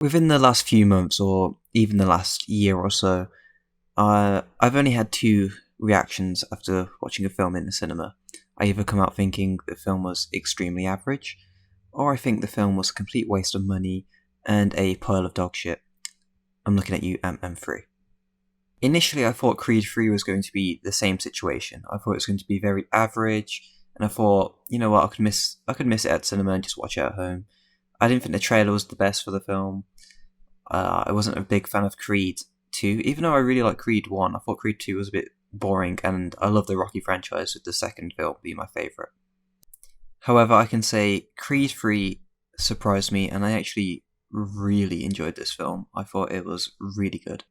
Within the last few months, or even the last year or so, I've only had two reactions after watching a film in the cinema. I either come out thinking the film was extremely average, or I think the film was a complete waste of money and a pile of dog shit. I'm looking at you, Ant-Man 3. Initially, I thought Creed 3 was going to be the same situation. I thought it was going to be very average, and I thought, you know what, I could miss it at cinema and just watch it at home. I didn't think the trailer was the best for the film. I wasn't a big fan of Creed 2, even though I really like Creed 1. I thought Creed 2 was a bit boring, and I love the Rocky franchise, with the second film being my favourite. However, I can say Creed 3 surprised me, and I actually really enjoyed this film. I thought it was really good.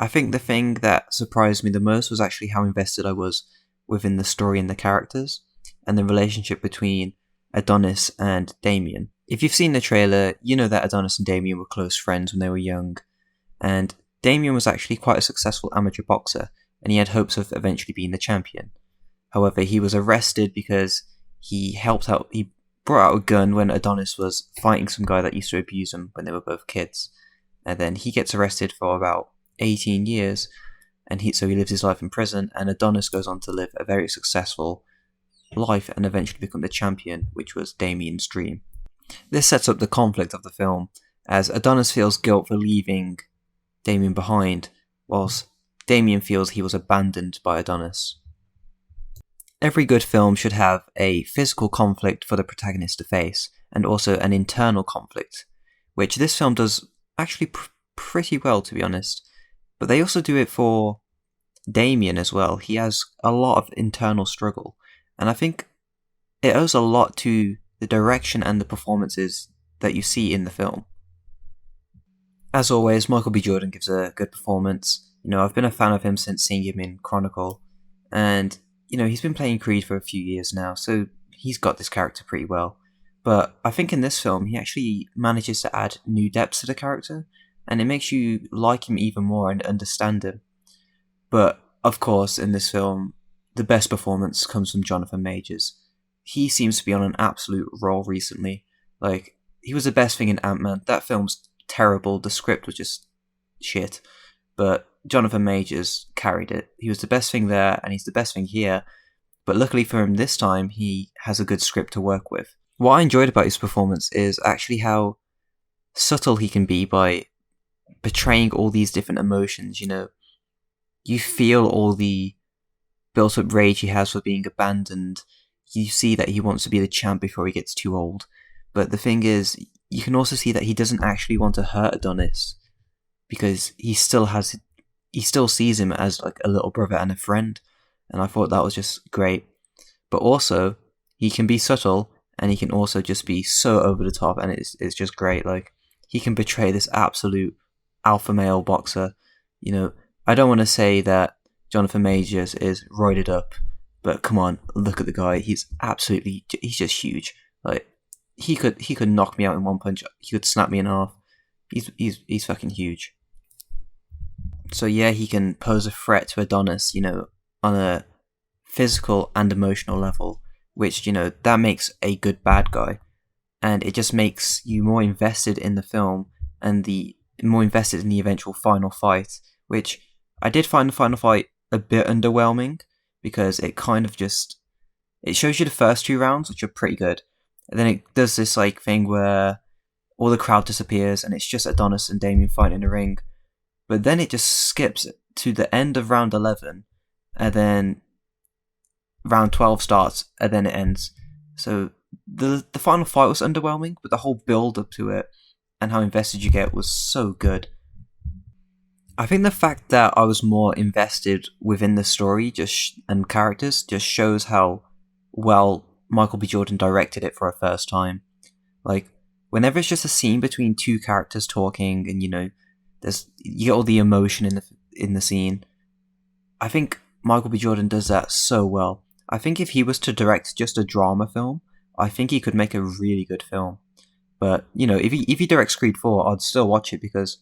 I think the thing that surprised me the most was actually how invested I was within the story and the characters, and the relationship between Adonis and Damien. If you've seen the trailer, you know that Adonis and Damien were close friends when they were young, and Damien was actually quite a successful amateur boxer, and he had hopes of eventually being the champion. However, he was arrested because he brought out a gun when Adonis was fighting some guy that used to abuse him when they were both kids. And then he gets arrested for about 18 years, and so he lives his life in prison, and Adonis goes on to live a very successful life and eventually become the champion, which was Damien's dream. This sets up the conflict of the film, as Adonis feels guilt for leaving Damien behind, whilst Damien feels he was abandoned by Adonis. Every good film should have a physical conflict for the protagonist to face, and also an internal conflict, which this film does actually pretty well, to be honest. But they also do it for Damien as well. He has a lot of internal struggle, and I think it owes a lot to the direction and the performances that you see in the film. As always, Michael B. Jordan gives a good performance. I've been a fan of him since seeing him in Chronicle, and he's been playing Creed for a few years now, so he's got this character pretty well. But I think in this film, he actually manages to add new depths to the character, and it makes you like him even more and understand him. But, of course, in this film, the best performance comes from Jonathan Majors. He seems to be on an absolute roll recently. He was the best thing in Ant-Man. That film's terrible, the script was just shit. But Jonathan Majors carried it. He was the best thing there, and he's the best thing here. But luckily for him this time, he has a good script to work with. What I enjoyed about his performance is actually how subtle he can be by portraying all these different emotions. You feel all the built-up rage he has for being abandoned. You see that he wants to be the champ before he gets too old. But the thing is, you can also see that he doesn't actually want to hurt Adonis, because he still sees him as like a little brother and a friend, and I thought that was just great. But also, he can be subtle, and he can also just be so over the top, and it's just great. He can portray this absolute alpha male boxer. I don't want to say that Jonathan Majors is roided up, but come on, look at the guy. He's just huge. He could knock me out in one punch. He could snap me in half. He's fucking huge. So yeah, he can pose a threat to Adonis, on a physical and emotional level, which, that makes a good bad guy. And it just makes you more invested in the film, and more invested in the eventual final fight, which I did find the final fight a bit underwhelming, because it kind of it shows you the first two rounds, which are pretty good, and then it does this thing where all the crowd disappears and it's just Adonis and Damien fighting in the ring. But then it just skips to the end of round 11, and then round 12 starts, and then it ends. So the final fight was underwhelming, but the whole build up to it and how invested you get was so good. I think the fact that I was more invested within the story and characters just shows how well Michael B. Jordan directed it for a first time. Whenever it's just a scene between two characters talking, and you get all the emotion in the scene, I think Michael B. Jordan does that so well. I think if he was to direct just a drama film, I think he could make a really good film. But if he directs Creed 4, I'd still watch it, because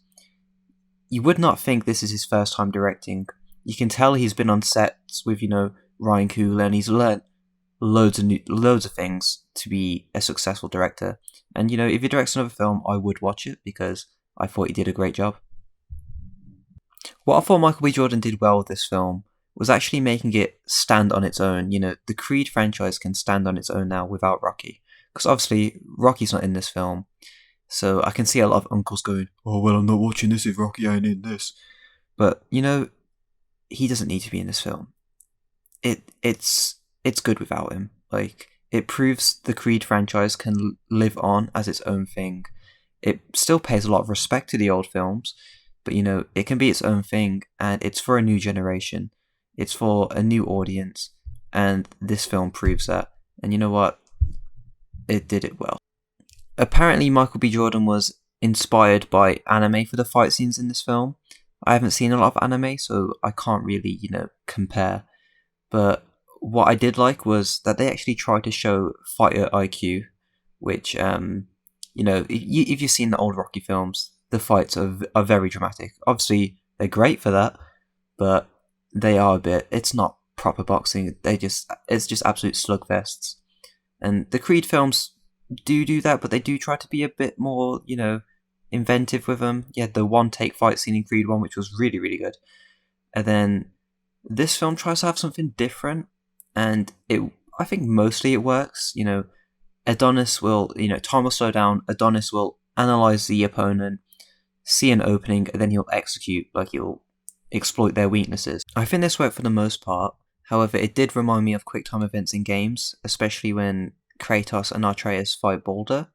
you would not think this is his first time directing. You can tell he's been on sets with, Ryan Coogler, and he's learnt loads of things to be a successful director. And if he directs another film, I would watch it, because I thought he did a great job. What I thought Michael B. Jordan did well with this film was actually making it stand on its own. You know, the Creed franchise can stand on its own now without Rocky. Because obviously, Rocky's not in this film. So I can see a lot of uncles going, "Oh, well, I'm not watching this if Rocky ain't in this." But, you know, he doesn't need to be in this film. It's good without him. Like, it proves the Creed franchise can live on as its own thing. It still pays a lot of respect to the old films, but you know, it can be its own thing, and it's for a new generation. It's for a new audience, and this film proves that. And you know what? It did it well. Apparently, Michael B. Jordan was inspired by anime for the fight scenes in this film. I haven't seen a lot of anime, so I can't really, you know, compare. But what I did like was that they actually tried to show fighter IQ, which, you know, if you've seen the old Rocky films, the fights are very dramatic. Obviously, they're great for that, but they are a bit. It's not proper boxing. It's just absolute slugfests. And the Creed films do that, but they do try to be a bit more, you know, inventive with them. You had the one take fight scene in Creed 1, which was really, really good. And then this film tries to have something different, and I think mostly it works. You know, Adonis will, you know, time will slow down. Adonis will analyze the opponent, see an opening, and then he'll execute, like he'll exploit their weaknesses. I think this worked for the most part. However, it did remind me of quick time events in games, especially when Kratos and Atreus fight Baldur.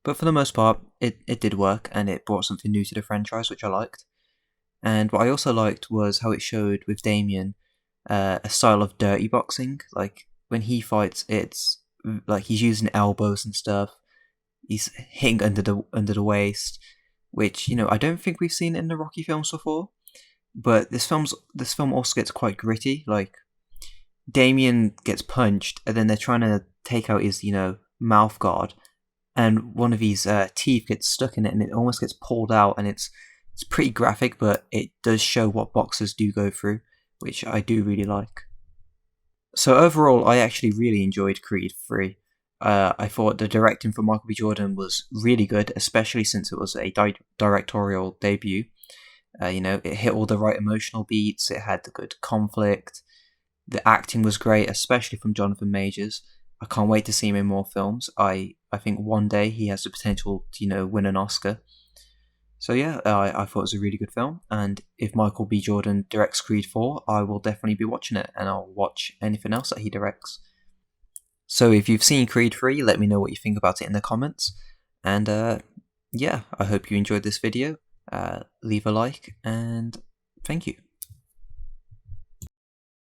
But for the most part, it did work, and it brought something new to the franchise, which I liked. And what I also liked was how it showed with Damien a style of dirty boxing. Like, when he fights, it's like he's using elbows and stuff. He's hitting under the waist, which, you know, I don't think we've seen in the Rocky films before. But this film also gets quite gritty. Like, Damien gets punched, and then they're trying to take out his, you know, mouth guard, and one of his teeth gets stuck in it, and it almost gets pulled out, and it's pretty graphic, but it does show what boxers do go through, which I do really like. So overall, I actually really enjoyed Creed 3. I thought the directing for Michael B. Jordan was really good, especially since it was a directorial debut. You know, it hit all the right emotional beats, it had the good conflict, the acting was great, especially from Jonathan Majors. I can't wait to see him in more films. I think one day he has the potential to, you know, win an Oscar. So yeah, I thought it was a really good film, and if Michael B. Jordan directs Creed 4, I will definitely be watching it, and I'll watch anything else that he directs. So if you've seen Creed 3, let me know what you think about it in the comments, and yeah, I hope you enjoyed this video. Leave a like, and thank you.